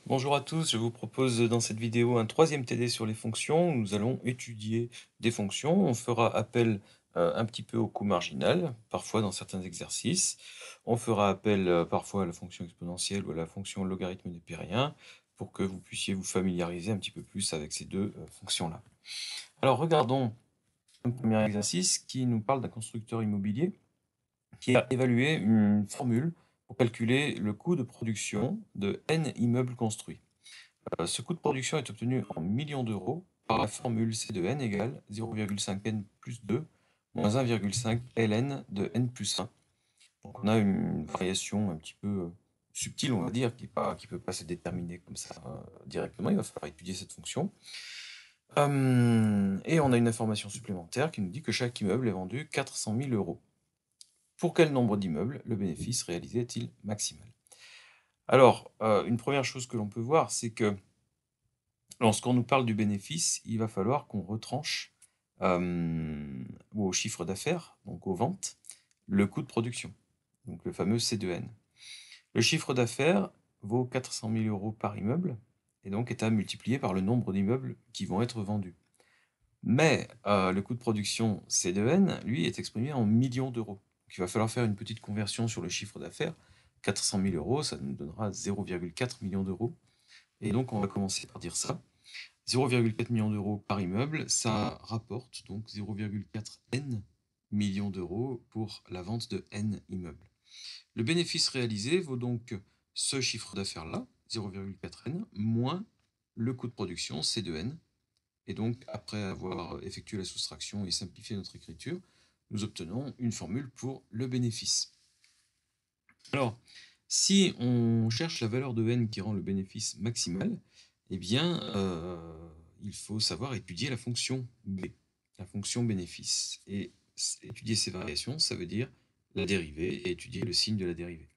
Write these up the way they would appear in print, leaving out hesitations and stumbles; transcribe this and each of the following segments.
Bonjour à tous, je vous propose dans cette vidéo un troisième TD sur les fonctions. Nous allons étudier des fonctions. On fera appel un petit peu au coût marginal, parfois dans certains exercices. On fera appel parfois à la fonction exponentielle ou à la fonction logarithme népérien pour que vous puissiez vous familiariser un petit peu plus avec ces deux fonctions-là. Alors regardons un premier exercice qui nous parle d'un constructeur immobilier qui a évalué une formule pour calculer le coût de production de n immeubles construits. Ce coût de production est obtenu en millions d'euros par la formule C de n égale 0,5 n plus 2 moins 1,5 ln de n plus 1. Donc on a une variation un petit peu subtile, on va dire, qui ne peut pas se déterminer comme ça directement. Il va falloir étudier cette fonction. Et on a une information supplémentaire qui nous dit que chaque immeuble est vendu 400 000 euros. Pour quel nombre d'immeubles le bénéfice réalisé est-il maximal? Alors, une première chose que l'on peut voir, c'est que lorsqu'on nous parle du bénéfice, il va falloir qu'on retranche au chiffre d'affaires, donc aux ventes, le coût de production, donc le fameux C2N. Le chiffre d'affaires vaut 400 000 euros par immeuble et donc est à multiplier par le nombre d'immeubles qui vont être vendus. Mais le coût de production C2N, lui, est exprimé en millions d'euros. Donc il va falloir faire une petite conversion sur le chiffre d'affaires. 400 000 euros, ça nous donnera 0,4 millions d'euros. Et donc on va commencer par dire ça. 0,4 millions d'euros par immeuble, ça rapporte donc 0,4 n millions d'euros pour la vente de n immeubles. Le bénéfice réalisé vaut donc ce chiffre d'affaires-là, 0,4 n, moins le coût de production, C de n. Et donc, après avoir effectué la soustraction et simplifié notre écriture, nous obtenons une formule pour le bénéfice. Alors, si on cherche la valeur de n qui rend le bénéfice maximal, eh bien, il faut savoir étudier la fonction b, la fonction bénéfice. Et étudier ces variations, ça veut dire la dérivée et étudier le signe de la dérivée.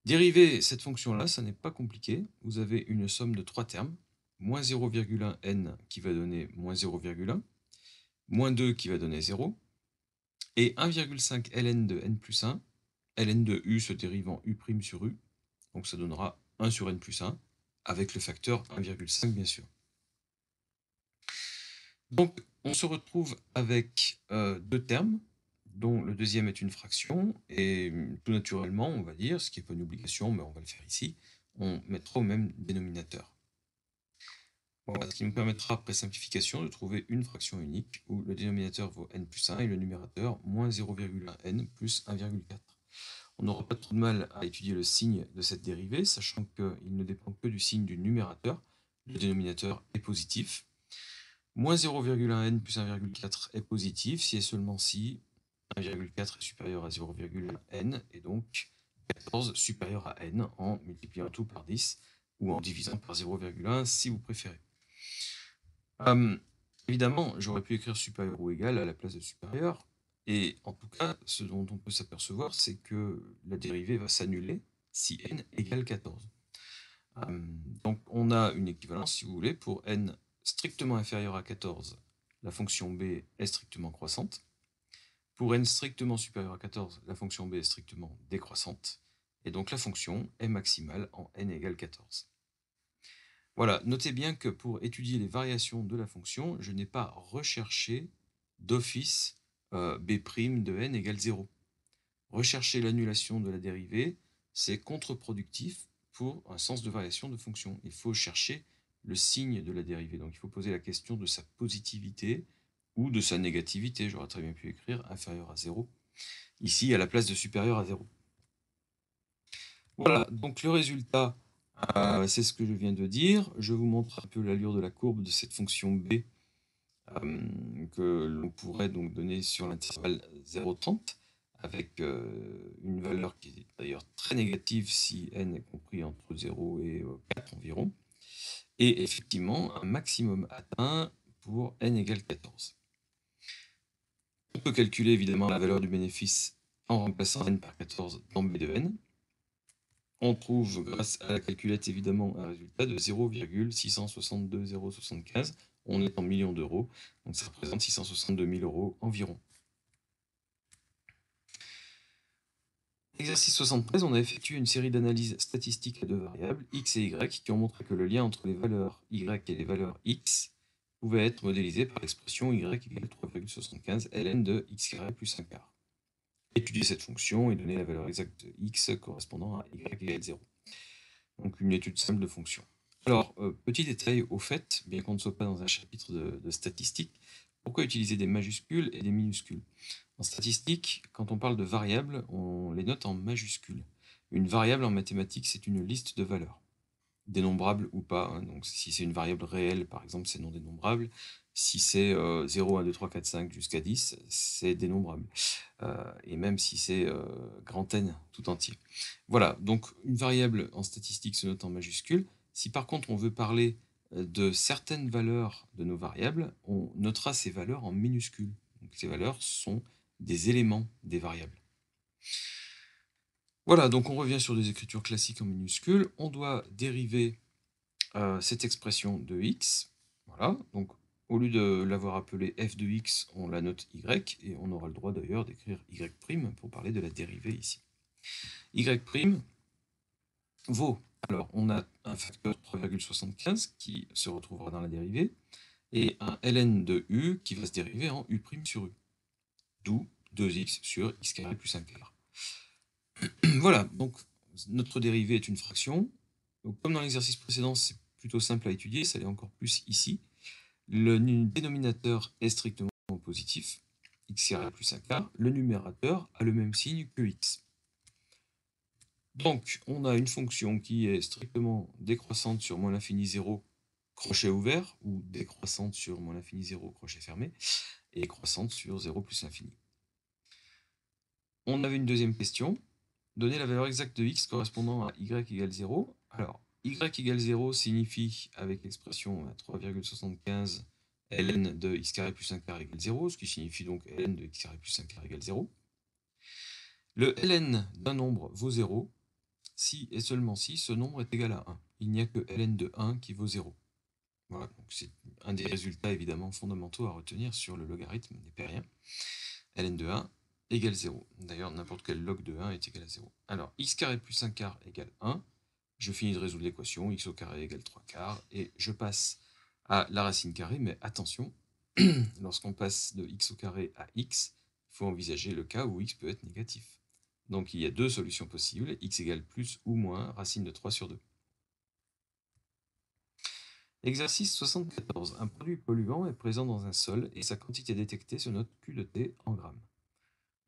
Dériver cette fonction-là, ça n'est pas compliqué. Vous avez une somme de trois termes, moins 0,1 n qui va donner moins 0,1, moins 2 qui va donner 0, et 1,5 ln de n plus 1, ln de u se dérive en u' sur u, donc ça donnera 1 sur n plus 1, avec le facteur 1,5 bien sûr. Donc on se retrouve avec deux termes, dont le deuxième est une fraction, et tout naturellement, on va dire, ce qui n'est pas une obligation, mais on va le faire ici, on mettra au même dénominateur. Voilà, ce qui nous permettra, après simplification, de trouver une fraction unique, où le dénominateur vaut n plus 1 et le numérateur moins 0,1 n plus 1,4. On n'aura pas trop de mal à étudier le signe de cette dérivée, sachant qu'il ne dépend que du signe du numérateur. Le dénominateur est positif. Moins 0,1 n plus 1,4 est positif si et seulement si 1,4 est supérieur à 0,1 n, et donc 14 supérieur à n en multipliant tout par 10, ou en divisant par 0,1 si vous préférez. Évidemment, j'aurais pu écrire supérieur ou égal à la place de supérieur, et en tout cas, ce dont on peut s'apercevoir, c'est que la dérivée va s'annuler si n égale 14. Donc on a une équivalence, si vous voulez, pour n strictement inférieur à 14, la fonction b est strictement croissante. Pour n strictement supérieur à 14, la fonction b est strictement décroissante, et donc la fonction est maximale en n égale 14. Voilà, notez bien que pour étudier les variations de la fonction, je n'ai pas recherché d'office b' de n égale 0. Rechercher l'annulation de la dérivée, c'est contre-productif pour un sens de variation de fonction. Il faut chercher le signe de la dérivée. Donc il faut poser la question de sa positivité ou de sa négativité. J'aurais très bien pu écrire inférieur à 0, ici à la place de supérieur à 0. Voilà, donc le résultat, c'est ce que je viens de dire. Je vous montre un peu l'allure de la courbe de cette fonction b que l'on pourrait donc donner sur l'intervalle 0,30 avec une valeur qui est d'ailleurs très négative si n est compris entre 0 et 4 environ, et effectivement un maximum atteint pour n égale 14. On peut calculer évidemment la valeur du bénéfice en remplaçant n par 14 dans b de n. On trouve, grâce à la calculette, évidemment, un résultat de 0,662075. On est en millions d'euros, donc ça représente 662 000 euros environ. Exercice 73, on a effectué une série d'analyses statistiques à deux variables, x et y, qui ont montré que le lien entre les valeurs y et les valeurs x pouvait être modélisé par l'expression y égale 3,75 ln de x carré plus 1 quart. Étudier cette fonction et donner la valeur exacte de x correspondant à y égale 0. Donc une étude simple de fonction. Alors, petit détail au fait, bien qu'on ne soit pas dans un chapitre de statistiques, pourquoi utiliser des majuscules et des minuscules? En statistique, quand on parle de variables, on les note en majuscules. Une variable en mathématiques, c'est une liste de valeurs, dénombrables ou pas, hein. Donc si c'est une variable réelle, par exemple, c'est non dénombrable. Si c'est 0, 1, 2, 3, 4, 5 jusqu'à 10, c'est dénombrable. Et même si c'est grand N tout entier. Voilà, donc une variable en statistique se note en majuscule. Si par contre on veut parler de certaines valeurs de nos variables, on notera ces valeurs en minuscules. Donc ces valeurs sont des éléments des variables. Voilà, donc on revient sur des écritures classiques en minuscules. On doit dériver cette expression de x. Voilà, donc au lieu de l'avoir appelée f de x, on la note y, et on aura le droit d'ailleurs d'écrire y' pour parler de la dérivée ici. Y' vaut, alors on a un facteur 3,75 qui se retrouvera dans la dérivée, et un ln de u qui va se dériver en u' sur u, d'où 2x sur x carré plus 1 quart. Voilà, donc notre dérivée est une fraction. Donc, comme dans l'exercice précédent, c'est plutôt simple à étudier, ça l'est encore plus ici. Le dénominateur est strictement positif, x carré plus 1 quart. Le numérateur a le même signe que x. Donc, on a une fonction qui est strictement décroissante sur moins l'infini 0, crochet ouvert, ou décroissante sur moins l'infini 0, crochet fermé, et croissante sur 0 plus l'infini. On avait une deuxième question. Donner la valeur exacte de x correspondant à y égale 0. Alors, y égale 0 signifie, avec l'expression 3,75 ln de x carré plus 1 quart égale 0, ce qui signifie donc ln de x carré plus 1 quart égale 0. Le ln d'un nombre vaut 0 si et seulement si ce nombre est égal à 1. Il n'y a que ln de 1 qui vaut 0. Voilà, donc c'est un des résultats évidemment fondamentaux à retenir sur le logarithme népérien. Ln de 1 égale 0. D'ailleurs, n'importe quel log de 1 est égal à 0. Alors, x carré plus 1 quart égale 1. Je finis de résoudre l'équation, x au carré égale 3 quarts, et je passe à la racine carrée, mais attention, lorsqu'on passe de x au carré à x, il faut envisager le cas où x peut être négatif. Donc il y a deux solutions possibles, x égale plus ou moins racine de 3 sur 2. Exercice 74. Un produit polluant est présent dans un sol et sa quantité détectée se note Q de T en grammes.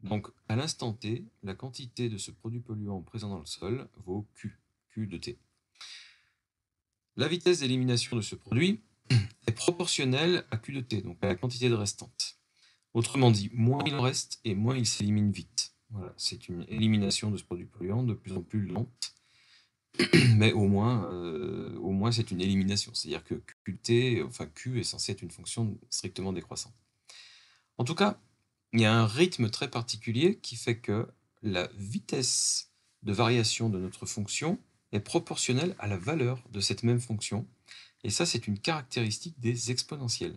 Donc à l'instant T, la quantité de ce produit polluant présent dans le sol vaut Q de T. La vitesse d'élimination de ce produit est proportionnelle à Q de T, donc à la quantité de restante. Autrement dit, moins il en reste et moins il s'élimine vite. Voilà, c'est une élimination de ce produit polluant de plus en plus lente, mais au moins c'est une élimination. C'est-à-dire que QT, enfin Q est censé être une fonction strictement décroissante. En tout cas, il y a un rythme très particulier qui fait que la vitesse de variation de notre fonction est proportionnelle à la valeur de cette même fonction. Et ça, c'est une caractéristique des exponentielles.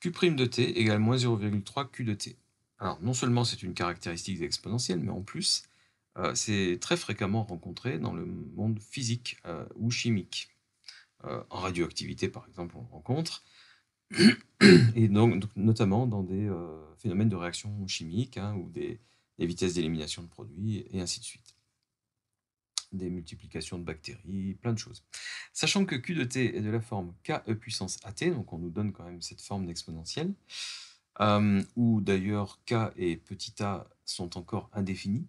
Q' de t égale moins 0,3 Q de t. Alors, non seulement c'est une caractéristique des exponentielles, mais en plus, c'est très fréquemment rencontré dans le monde physique ou chimique. En radioactivité, par exemple, on le rencontre, et donc notamment dans des phénomènes de réaction chimique, hein, ou des vitesses d'élimination de produits, et ainsi de suite. Des multiplications de bactéries, plein de choses. Sachant que Q de t est de la forme KE puissance AT, donc on nous donne quand même cette forme d'exponentielle, où d'ailleurs K et petit a sont encore indéfinis,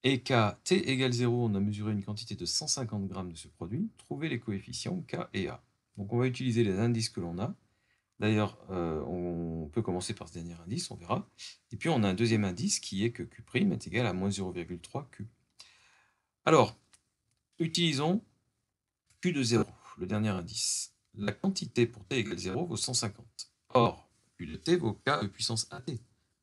et qu'à t égale 0, on a mesuré une quantité de 150 grammes de ce produit, trouver les coefficients K et A. Donc on va utiliser les indices que l'on a. D'ailleurs, on peut commencer par ce dernier indice, on verra. Et puis on a un deuxième indice qui est que Q' est égal à moins 0,3 Q. Alors, utilisons Q de 0, le dernier indice. La quantité pour t égale 0 vaut 150. Or, Q de t vaut KE puissance AT.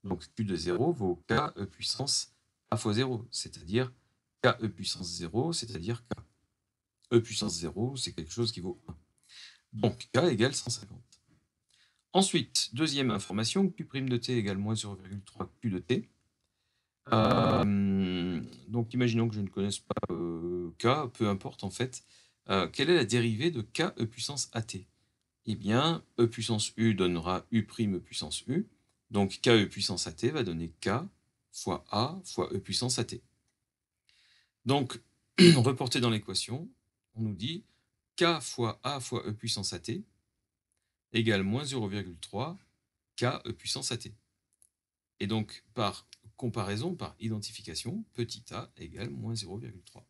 Donc Q de 0 vaut KE puissance A fois 0, c'est-à-dire KE puissance 0, c'est-à-dire K. E puissance 0, c'est quelque chose qui vaut 1. Donc K égale 150. Ensuite, deuxième information, Q' de t égale moins 0,3 Q de t. Donc imaginons que je ne connaisse pas, k, peu importe en fait. Quelle est la dérivée de k e puissance at? Eh bien, e puissance u donnera u' e puissance u, donc k e puissance at va donner k fois a fois e puissance at. Donc, reporté dans l'équation, on nous dit k fois a fois e puissance at égale moins 0,3 k e puissance at. Et donc, par comparaison, par identification, petit a égale moins 0,3.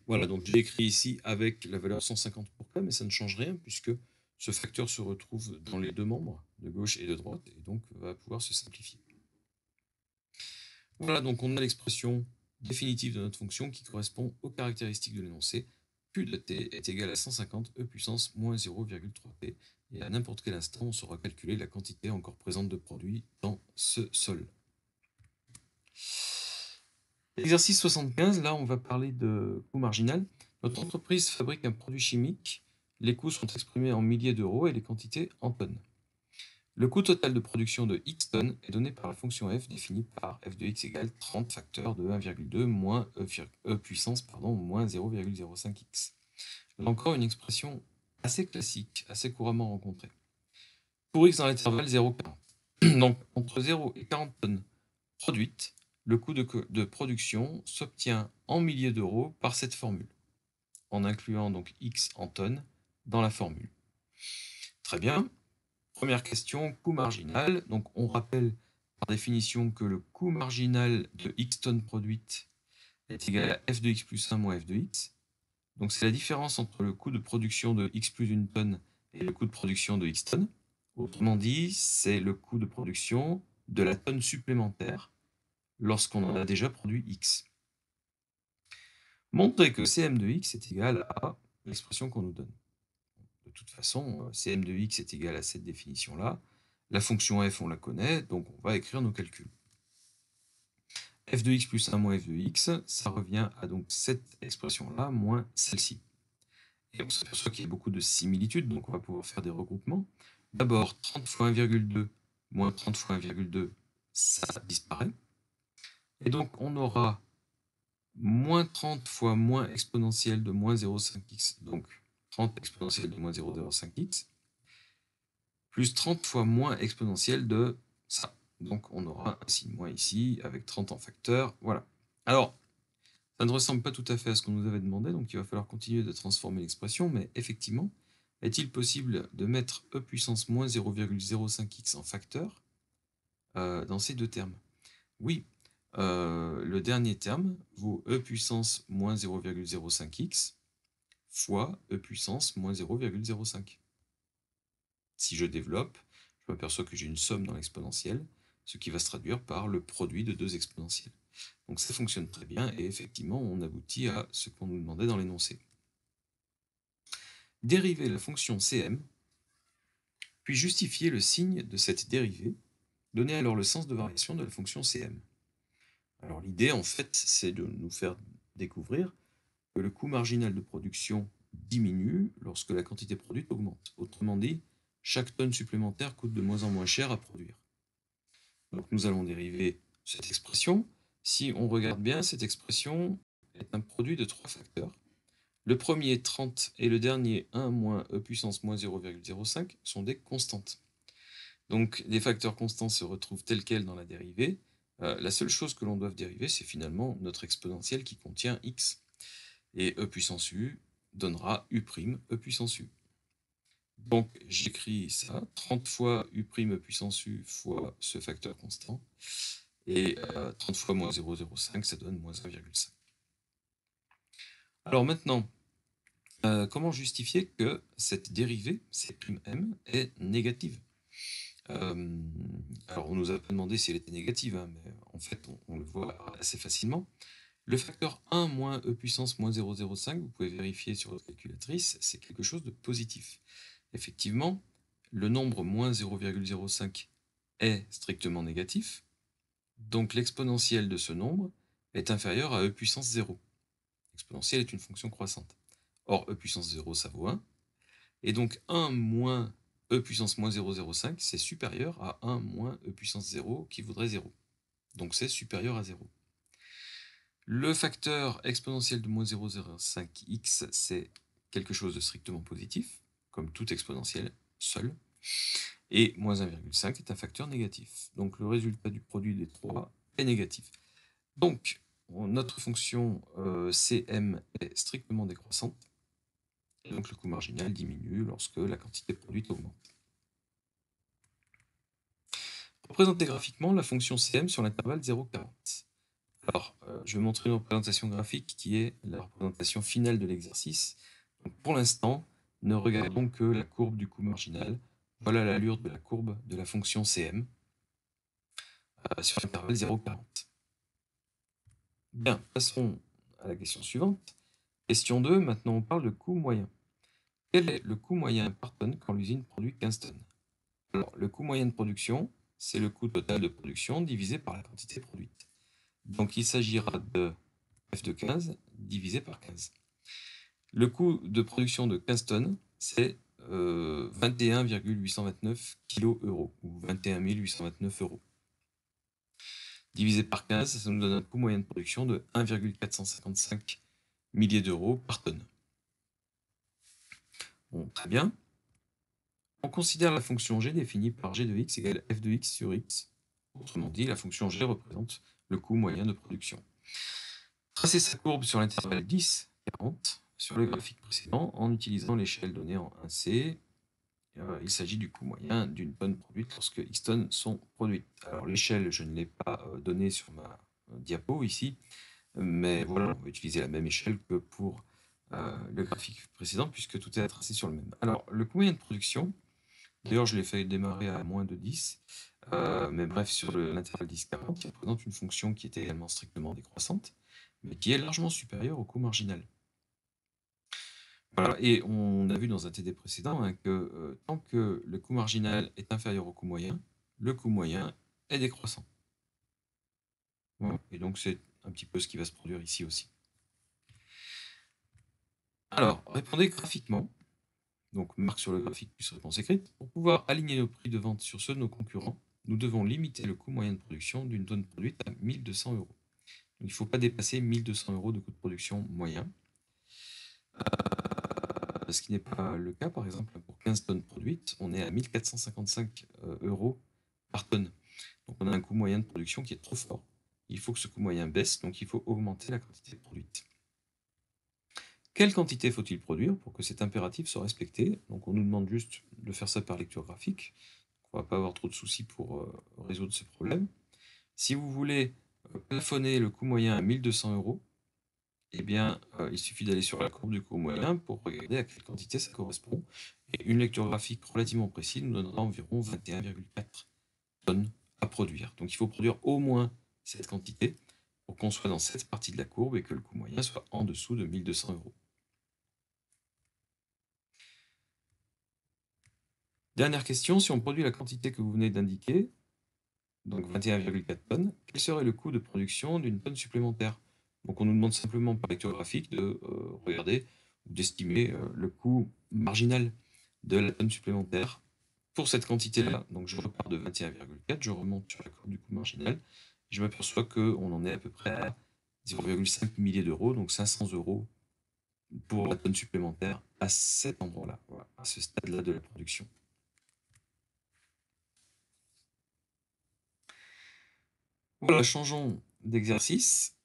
Voilà, donc j'ai écrit ici avec la valeur 150 pour k, mais ça ne change rien puisque ce facteur se retrouve dans les deux membres, de gauche et de droite, et donc va pouvoir se simplifier. Voilà, donc on a l'expression définitive de notre fonction qui correspond aux caractéristiques de l'énoncé. Q de t est égal à 150 e puissance moins 0,3t, et à n'importe quel instant, on saura calculer la quantité encore présente de produit dans ce sol. Exercice 75, là on va parler de coût marginal. Notre entreprise fabrique un produit chimique, les coûts sont exprimés en milliers d'euros et les quantités en tonnes. Le coût total de production de x tonnes est donné par la fonction f définie par f de x égale 30 facteur de 1,2 moins e puissance moins 0,05x. Là encore une expression assez classique, assez couramment rencontrée. Pour x dans l'intervalle 0,40. Donc entre 0 et 40 tonnes produites, le coût de production s'obtient en milliers d'euros par cette formule, en incluant donc x en tonnes dans la formule. Très bien. Première question, coût marginal. Donc on rappelle par définition que le coût marginal de x tonnes produites est égal à f de x plus 1 moins f de x. Donc c'est la différence entre le coût de production de x plus une tonne et le coût de production de x tonnes. Autrement dit, c'est le coût de production de la tonne supplémentaire lorsqu'on en a déjà produit x. Montrer que Cm de x est égal à l'expression qu'on nous donne. De toute façon, Cm de x est égal à cette définition-là. La fonction f, on la connaît, donc on va écrire nos calculs. F de x plus 1 moins f de x, ça revient à donc cette expression-là moins celle-ci. Et on s'aperçoit qu'il y a beaucoup de similitudes, donc on va pouvoir faire des regroupements. D'abord, 30 fois 1,2 moins 30 fois 1,2, ça disparaît. Et donc on aura moins 30 fois moins exponentielle de moins 0,5x, donc 30 exponentielle de moins 0,05x, plus 30 fois moins exponentielle de ça. Donc on aura un signe moins ici, avec 30 en facteur, voilà. Alors, ça ne ressemble pas tout à fait à ce qu'on nous avait demandé, donc il va falloir continuer de transformer l'expression, mais effectivement, est-il possible de mettre e puissance moins 0,05x en facteur dans ces deux termes? Oui, le dernier terme vaut e puissance moins 0,05x fois e puissance moins 0,05. Si je développe, je m'aperçois que j'ai une somme dans l'exponentielle, ce qui va se traduire par le produit de deux exponentielles. Donc ça fonctionne très bien, et effectivement, on aboutit à ce qu'on nous demandait dans l'énoncé. Dériver la fonction Cm, puis justifier le signe de cette dérivée, donner alors le sens de variation de la fonction Cm. Alors l'idée, en fait, c'est de nous faire découvrir que le coût marginal de production diminue lorsque la quantité produite augmente. Autrement dit, chaque tonne supplémentaire coûte de moins en moins cher à produire. Donc nous allons dériver cette expression. Si on regarde bien, cette expression est un produit de trois facteurs. Le premier, 30, et le dernier, 1 moins e puissance moins 0,05, sont des constantes. Donc des facteurs constants se retrouvent tels quels dans la dérivée. La seule chose que l'on doit dériver, c'est finalement notre exponentielle qui contient x. Et e puissance u donnera u', e puissance u. Donc j'écris ça, 30 fois u' e puissance u fois ce facteur constant, et 30 fois moins 0,05, ça donne moins 1,5. Alors maintenant, comment justifier que cette dérivée, C'm, est négative? Alors on nous a pas demandé si elle était négative, hein, mais en fait on le voit assez facilement. Le facteur 1 moins e puissance moins 0,05, vous pouvez vérifier sur votre calculatrice, c'est quelque chose de positif. Effectivement, le nombre moins 0,05 est strictement négatif, donc l'exponentielle de ce nombre est inférieure à e puissance 0. L'exponentielle est une fonction croissante. Or, e puissance 0, ça vaut 1. Et donc 1 moins e puissance moins 0,05, c'est supérieur à 1 moins e puissance 0 qui vaudrait 0. Donc c'est supérieur à 0. Le facteur exponentiel de moins 0,05x, c'est quelque chose de strictement positif, comme tout exponentiel seul. Et moins 1,5 est un facteur négatif. Donc le résultat du produit des trois est négatif. Donc notre fonction Cm est strictement décroissante. Et donc le coût marginal diminue lorsque la quantité produite augmente. Représenter graphiquement la fonction Cm sur l'intervalle 0,40. Alors, je vais montrer une représentation graphique qui est la représentation finale de l'exercice. Pour l'instant, ne regardons que la courbe du coût marginal. Voilà l'allure de la courbe de la fonction Cm sur l'intervalle 0,40. Bien, passons à la question suivante. Question 2, maintenant on parle de coût moyen. Quel est le coût moyen par tonne quand l'usine produit 15 tonnes? Alors, le coût moyen de production, c'est le coût total de production divisé par la quantité produite. Donc, il s'agira de F de 15 divisé par 15. Le coût de production de 15 tonnes, c'est 21,829 kg euros, ou 21 829 euros. Divisé par 15, ça nous donne un coût moyen de production de 1,455 milliers d'euros par tonne. Bon, très bien. On considère la fonction g définie par g de x égale f de x sur x. Autrement dit, la fonction g représente le coût moyen de production. Tracer sa courbe sur l'intervalle 10-40 sur le graphique précédent en utilisant l'échelle donnée en 1C. Il s'agit du coût moyen d'une tonne produite lorsque X tonnes sont produites. Alors l'échelle, je ne l'ai pas donnée sur ma diapo ici, mais voilà, on va utiliser la même échelle que pour le graphique précédent puisque tout est tracé sur le même. Alors le coût moyen de production, d'ailleurs je l'ai fait démarrer à moins de 10, mais bref, sur l'intervalle 10-40, il représente une fonction qui est également strictement décroissante, mais qui est largement supérieure au coût marginal. Voilà, et on a vu dans un TD précédent hein, que tant que le coût marginal est inférieur au coût moyen, le coût moyen est décroissant. Voilà. Et donc c'est un petit peu ce qui va se produire ici aussi. Alors, répondez graphiquement. Donc marque sur le graphique plus réponse écrite. Pour pouvoir aligner nos prix de vente sur ceux de nos concurrents, nous devons limiter le coût moyen de production d'une tonne produite à 1200 euros. Donc, il ne faut pas dépasser 1200 euros de coût de production moyen. Ce qui n'est pas le cas, par exemple, pour 15 tonnes produites, on est à 1455 euros par tonne. Donc on a un coût moyen de production qui est trop fort. Il faut que ce coût moyen baisse, donc il faut augmenter la quantité produite. Quelle quantité faut-il produire pour que cet impératif soit respecté? Donc on nous demande juste de faire ça par lecture graphique. On ne va pas avoir trop de soucis pour résoudre ce problème. Si vous voulez plafonner le coût moyen à 1200 euros, eh bien, il suffit d'aller sur la courbe du coût moyen pour regarder à quelle quantité ça correspond. Et une lecture graphique relativement précise nous donnera environ 21,4 tonnes à produire. Donc il faut produire au moins cette quantité pour qu'on soit dans cette partie de la courbe et que le coût moyen soit en dessous de 1200 euros. Dernière question, si on produit la quantité que vous venez d'indiquer, donc 21,4 tonnes, quel serait le coût de production d'une tonne supplémentaire? Donc on nous demande simplement par lecture graphique de regarder ou d'estimer le coût marginal de la tonne supplémentaire pour cette quantité-là. Donc je repars de 21,4, je remonte sur la courbe du coût marginal, et je m'aperçois qu'on en est à peu près à 0,5 milliers d'euros, donc 500 euros pour la tonne supplémentaire à cet endroit-là, voilà, à ce stade-là de la production. Voilà, changeons d'exercice.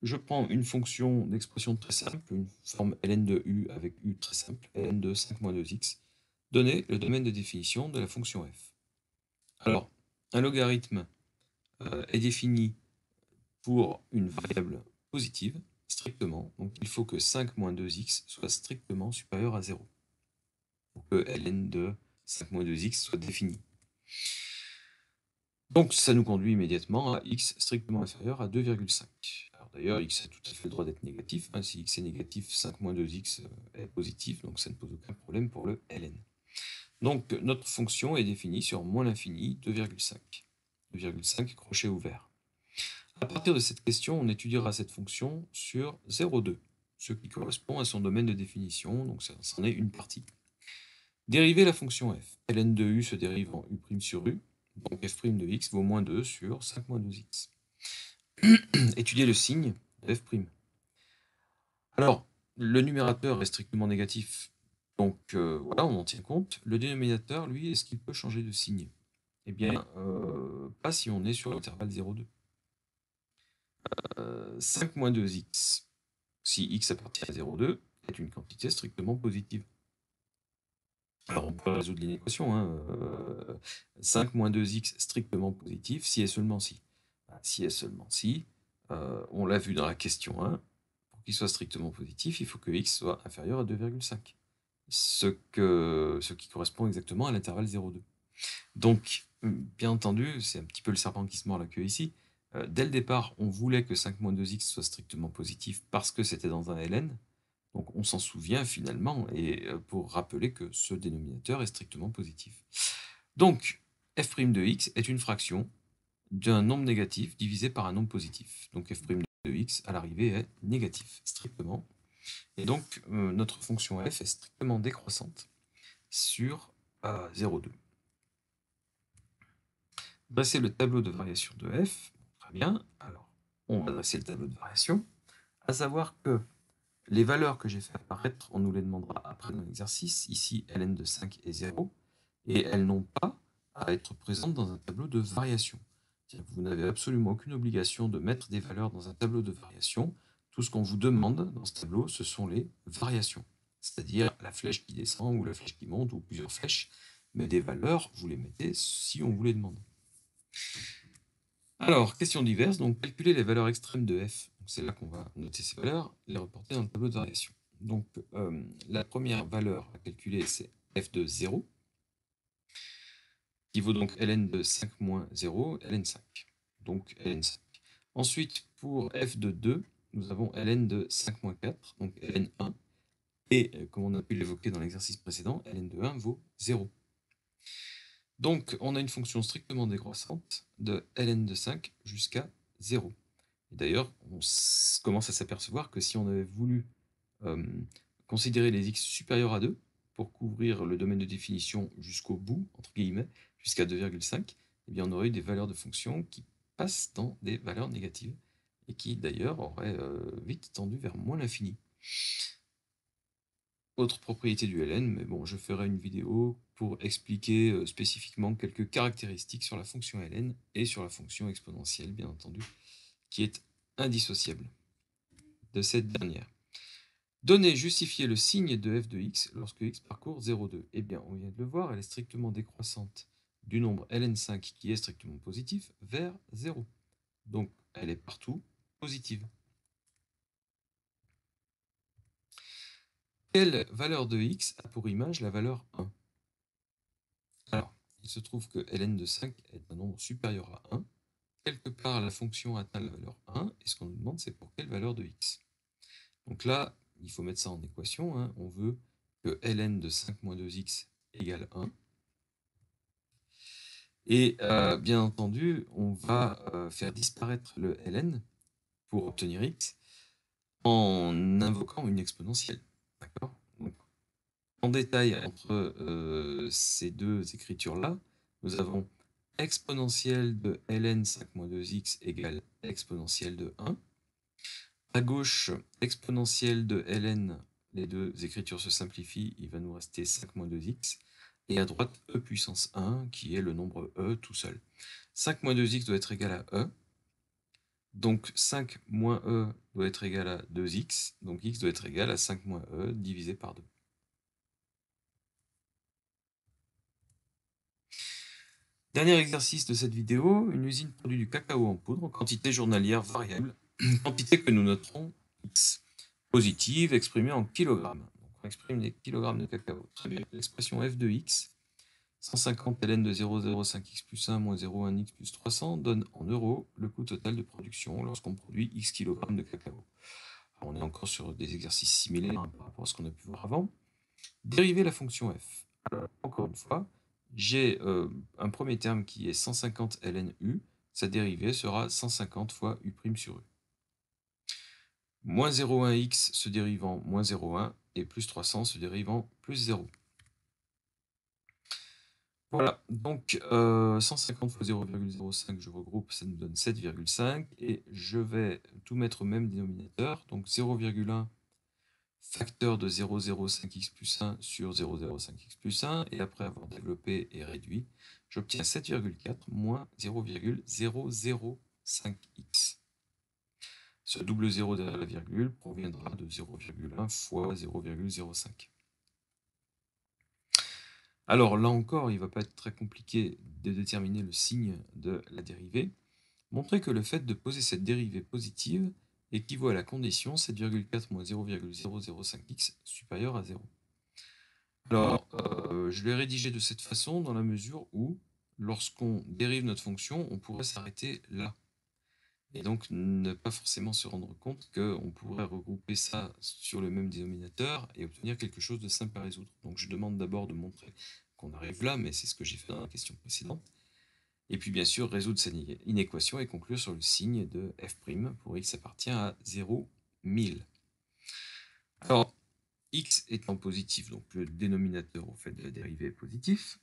Je prends une fonction d'expression très simple, une forme ln de u avec u très simple, ln de 5-2x, donner le domaine de définition de la fonction f. Alors, un logarithme est défini pour une variable positive, strictement, donc il faut que 5-2x soit strictement supérieur à 0, pour que ln de 5-2x soit défini. Donc ça nous conduit immédiatement à x strictement inférieur à 2,5. Alors d'ailleurs, x a tout à fait le droit d'être négatif. Hein. Si x est négatif, 5-2x est positif, donc ça ne pose aucun problème pour le ln. Donc notre fonction est définie sur moins l'infini 2,5. 2,5 crochet ouvert. À partir de cette question, on étudiera cette fonction sur 0,2, ce qui correspond à son domaine de définition, donc ça en est une partie. Dériver la fonction f. ln de u se dérive en u' sur u, donc f' de x vaut moins 2 sur 5 moins 2x. Étudier le signe de f'. Alors, le numérateur est strictement négatif, donc voilà, on en tient compte. Le dénominateur, lui, est-ce qu'il peut changer de signe? Eh bien, pas si on est sur l'intervalle 0,2. 5 moins 2x, si x appartient à 0,2, est une quantité strictement positive. Alors, on peut résoudre l'inéquation. 5 moins 2x strictement positif, si et seulement si. Si et seulement si, on l'a vu dans la question 1, pour qu'il soit strictement positif, il faut que x soit inférieur à 2,5. Ce qui correspond exactement à l'intervalle 0,2. Donc, bien entendu, c'est un petit peu le serpent qui se mord la queue ici. Dès le départ, on voulait que 5 moins 2x soit strictement positif parce que c'était dans un ln. Donc on s'en souvient finalement, et pour rappeler que ce dénominateur est strictement positif. Donc, f' de x est une fraction d'un nombre négatif divisé par un nombre positif. Donc f' de x, à l'arrivée, est négatif, strictement. Et donc, notre fonction f est strictement décroissante sur 0,2. Dresser le tableau de variation de f. Très bien. Alors, on va dresser le tableau de variation, à savoir que les valeurs que j'ai fait apparaître, on nous les demandera après dans l'exercice. Ici, ln de 5 est 0, et elles n'ont pas à être présentes dans un tableau de variation. Vous n'avez absolument aucune obligation de mettre des valeurs dans un tableau de variation. Tout ce qu'on vous demande dans ce tableau, ce sont les variations, c'est-à-dire la flèche qui descend ou la flèche qui monte ou plusieurs flèches. Mais des valeurs, vous les mettez si on vous les demande. Alors, question diverse, donc calculer les valeurs extrêmes de f. C'est là qu'on va noter ces valeurs, les reporter dans le tableau de variation. Donc, la première valeur à calculer, c'est f de 0, qui vaut donc ln de 5 moins 0, ln 5. Donc, ln 5. Ensuite, pour f de 2, nous avons ln de 5 moins 4, donc ln 1. Et, comme on a pu l'évoquer dans l'exercice précédent, ln de 1 vaut 0. Donc, on a une fonction strictement décroissante de ln de 5 jusqu'à 0. Et d'ailleurs, on commence à s'apercevoir que si on avait voulu considérer les x supérieurs à 2 pour couvrir le domaine de définition jusqu'au bout, entre guillemets, jusqu'à 2,5, eh bien on aurait eu des valeurs de fonction qui passent dans des valeurs négatives et qui d'ailleurs auraient vite tendu vers moins l'infini. Autre propriété du ln, mais bon, je ferai une vidéo pour expliquer spécifiquement quelques caractéristiques sur la fonction ln et sur la fonction exponentielle, bien entendu, qui est indissociable de cette dernière. Donner, justifier le signe de f de x lorsque x parcourt 0,2. Eh bien, on vient de le voir, elle est strictement décroissante du nombre ln5 qui est strictement positif vers 0. Donc, elle est partout positive. Quelle valeur de x a pour image la valeur 1? Alors, il se trouve que ln de 5 est un nombre supérieur à 1. Quelque part, la fonction atteint la valeur 1, et ce qu'on nous demande, c'est pour quelle valeur de x. Donc là, il faut mettre ça en équation. On veut que ln de 5 moins 2x égale 1. Et bien entendu, on va faire disparaître le ln pour obtenir x en invoquant une exponentielle. D'accord? Donc, en détail, entre ces deux écritures-là, nous avons exponentielle de ln 5 moins 2x égale exponentielle de 1. À gauche, exponentielle de ln, les deux écritures se simplifient, il va nous rester 5 moins 2x. Et à droite, e puissance 1, qui est le nombre e tout seul. 5 moins 2x doit être égal à e. Donc 5 moins e doit être égal à 2x. Donc x doit être égal à 5 moins e divisé par 2. Dernier exercice de cette vidéo, une usine produit du cacao en poudre en quantité journalière variable, quantité que nous noterons x, positive exprimée en kilogrammes. Donc on exprime les kilogrammes de cacao. Très bien, l'expression f de x, 150 ln de 0,05x plus 1 moins 0,1x plus 300 donne en euros le coût total de production lorsqu'on produit x kilogrammes de cacao. Alors on est encore sur des exercices similaires par rapport à ce qu'on a pu voir avant. Dériver la fonction f. Alors, encore une fois, j'ai un premier terme qui est 150 ln u, sa dérivée sera 150 fois u' sur u. Moins 0,1x se dérive en moins 0,1 et plus 300 se dérive en plus 0. Voilà, donc 150 fois 0,05, je regroupe, ça nous donne 7,5 et je vais tout mettre au même dénominateur, donc 0,1 facteur de 0,05x plus 1 sur 0,05x plus 1, et après avoir développé et réduit, j'obtiens 7,4 moins 0,005x. Ce double zéro derrière la virgule proviendra de 0,1 fois 0,05. Alors là encore, il ne va pas être très compliqué de déterminer le signe de la dérivée. Montrez que le fait de poser cette dérivée positive équivaut à la condition 7,4 moins 0,005x supérieur à 0. Alors, je l'ai rédigé de cette façon dans la mesure où, lorsqu'on dérive notre fonction, on pourrait s'arrêter là. Et donc ne pas forcément se rendre compte qu'on pourrait regrouper ça sur le même dénominateur et obtenir quelque chose de simple à résoudre. Donc je demande d'abord de montrer qu'on arrive là, mais c'est ce que j'ai fait dans la question précédente. Et puis bien sûr résoudre cette inéquation et conclure sur le signe de f' pour x appartient à 0, 1000. Alors, x étant positif, donc le dénominateur au fait de la dérivée est positif.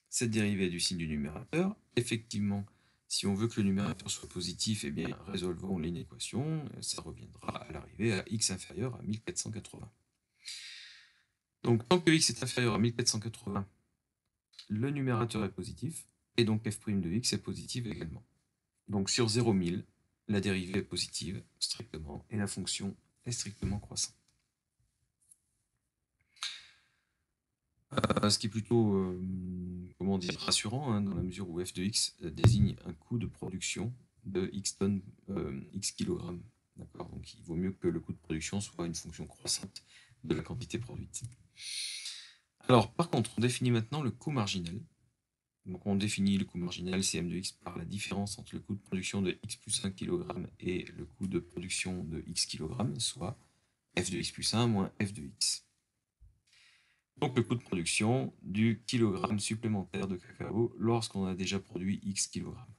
Cette dérivée est du signe du numérateur. Effectivement, si on veut que le numérateur soit positif, eh bien, résolvons l'inéquation. Ça reviendra à l'arrivée à x inférieur à 1480. Donc, tant que x est inférieur à 1480, le numérateur est positif, et donc f' de x est positive également. Donc, sur 0,1000, la dérivée est positive, strictement, et la fonction est strictement croissante. Ce qui est plutôt comment dire, rassurant, hein, dans la mesure où f de x désigne un coût de production de x tonnes, x kilogrammes. Donc il vaut mieux que le coût de production soit une fonction croissante de la quantité produite. Alors par contre, on définit maintenant le coût marginal. Donc on définit le coût marginal Cm de x par la différence entre le coût de production de x plus 1 kg et le coût de production de x kg, soit f de x plus 1 moins f de x. Donc le coût de production du kilogramme supplémentaire de cacao lorsqu'on a déjà produit X kilogrammes.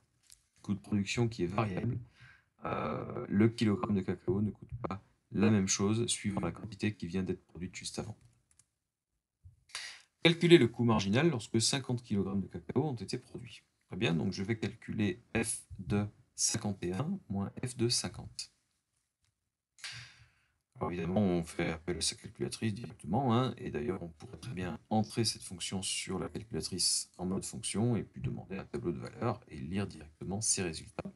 Coût de production qui est variable. Le kilogramme de cacao ne coûte pas la même chose suivant la quantité qui vient d'être produite juste avant. Calculer le coût marginal lorsque 50 kg de cacao ont été produits. Très bien, donc je vais calculer F de 51 moins F de 50. Alors évidemment, on fait appel à sa calculatrice directement, hein, et d'ailleurs, on pourrait très bien entrer cette fonction sur la calculatrice en mode fonction, et puis demander un tableau de valeurs, et lire directement ces résultats.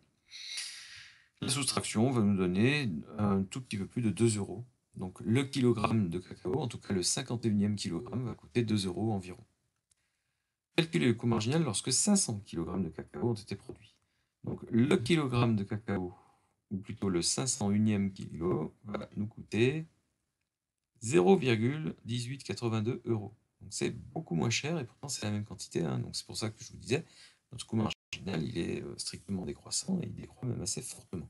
La soustraction va nous donner un tout petit peu plus de 2 euros. Donc le kilogramme de cacao, en tout cas le 51e kilogramme, va coûter 2 euros environ. Calculer le coût marginal lorsque 500 kg de cacao ont été produits. Donc le kilogramme de cacao, ou plutôt le 501e kilo, va nous coûter 0,1882 euros. Donc c'est beaucoup moins cher et pourtant c'est la même quantité. Hein. Donc c'est pour ça que je vous disais, notre coût marginal il est strictement décroissant et il décroît même assez fortement.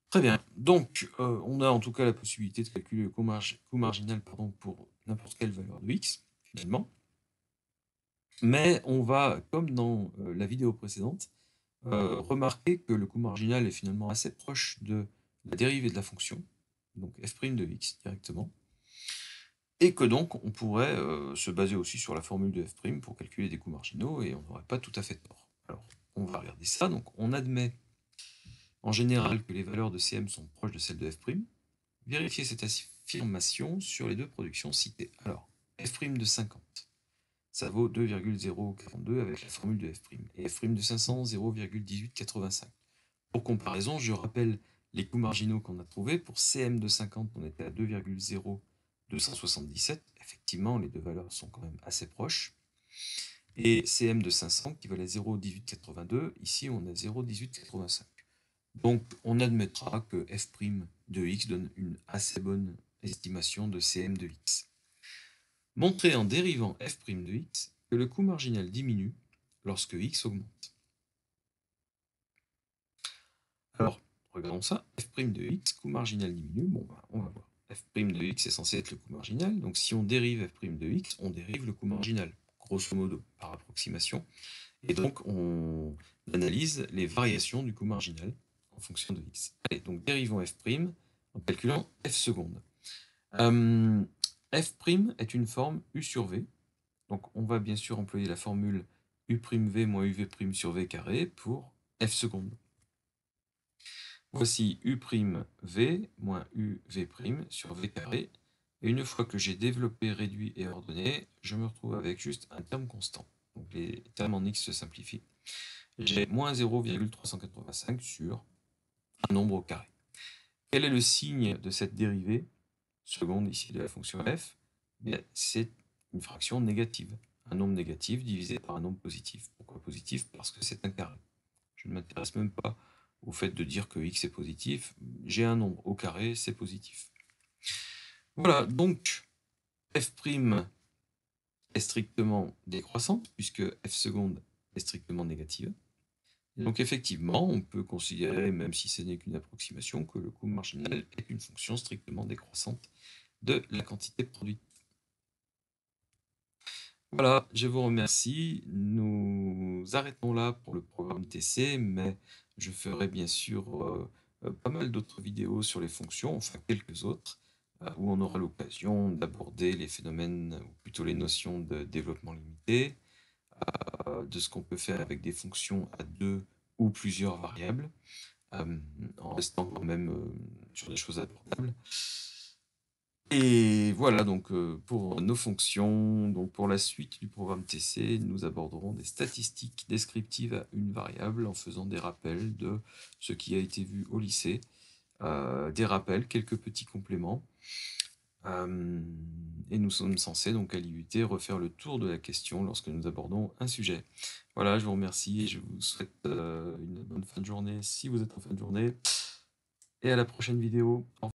Très bien. Donc on a en tout cas la possibilité de calculer le coût marginal pour n'importe quelle valeur de x finalement. Mais on va, comme dans la vidéo précédente, remarquer que le coût marginal est finalement assez proche de la dérivée de la fonction, donc f' de x directement, et que donc on pourrait se baser aussi sur la formule de f' pour calculer des coûts marginaux, et on n'aurait pas tout à fait tort. Alors, on va regarder ça. Donc on admet en général que les valeurs de Cm sont proches de celles de f'. Vérifiez cette affirmation sur les deux productions citées. Alors, f' de 50. Ça vaut 2,042 avec la formule de f', et f' de 500, 0,1885. Pour comparaison, je rappelle les coûts marginaux qu'on a trouvés. Pour Cm de 50, on était à 2,0277. Effectivement, les deux valeurs sont quand même assez proches. Et Cm de 500 qui valait 0,1882, ici on a 0,1885. Donc on admettra que f' de x donne une assez bonne estimation de Cm de x. Montrer en dérivant f' de x que le coût marginal diminue lorsque x augmente. Alors, regardons ça. f' de x, coût marginal diminue. Bon, on va voir. f' de x est censé être le coût marginal. Donc si on dérive f' de x, on dérive le coût marginal, grosso modo, par approximation. Et donc on analyse les variations du coût marginal en fonction de x. Allez, donc dérivons f' en calculant f seconde. F' est une forme u sur v, Donc on va bien sûr employer la formule u'v moins uv' sur v carré pour f seconde. Voici u'v moins uv' sur v carré. Et une fois que j'ai développé, réduit et ordonné, je me retrouve avec juste un terme constant. Donc les termes en x se simplifient. J'ai moins 0,385 sur un nombre au carré. Quel est le signe de cette dérivée seconde ici de la fonction f? C'est une fraction négative. Un nombre négatif divisé par un nombre positif. Pourquoi positif? Parce que c'est un carré. Je ne m'intéresse même pas au fait de dire que x est positif. J'ai un nombre au carré, c'est positif. Voilà, donc f' est strictement décroissante, puisque f seconde est strictement négative. Et donc effectivement, on peut considérer, même si ce n'est qu'une approximation, que le coût marginal est une fonction strictement décroissante de la quantité produite. Voilà, je vous remercie. Nous arrêtons là pour le programme TC, mais je ferai bien sûr pas mal d'autres vidéos sur les fonctions, enfin quelques autres, où on aura l'occasion d'aborder les phénomènes, ou plutôt les notions de développement limité, de ce qu'on peut faire avec des fonctions à deux ou plusieurs variables, en restant quand même sur des choses abordables. Et voilà donc pour nos fonctions. Donc pour la suite du programme TC, nous aborderons des statistiques descriptives à une variable en faisant des rappels de ce qui a été vu au lycée, des rappels, quelques petits compléments. Et nous sommes censés donc à l'IUT refaire le tour de la question lorsque nous abordons un sujet. Voilà, je vous remercie et je vous souhaite une bonne fin de journée si vous êtes en fin de journée. Et à la prochaine vidéo. Au revoir.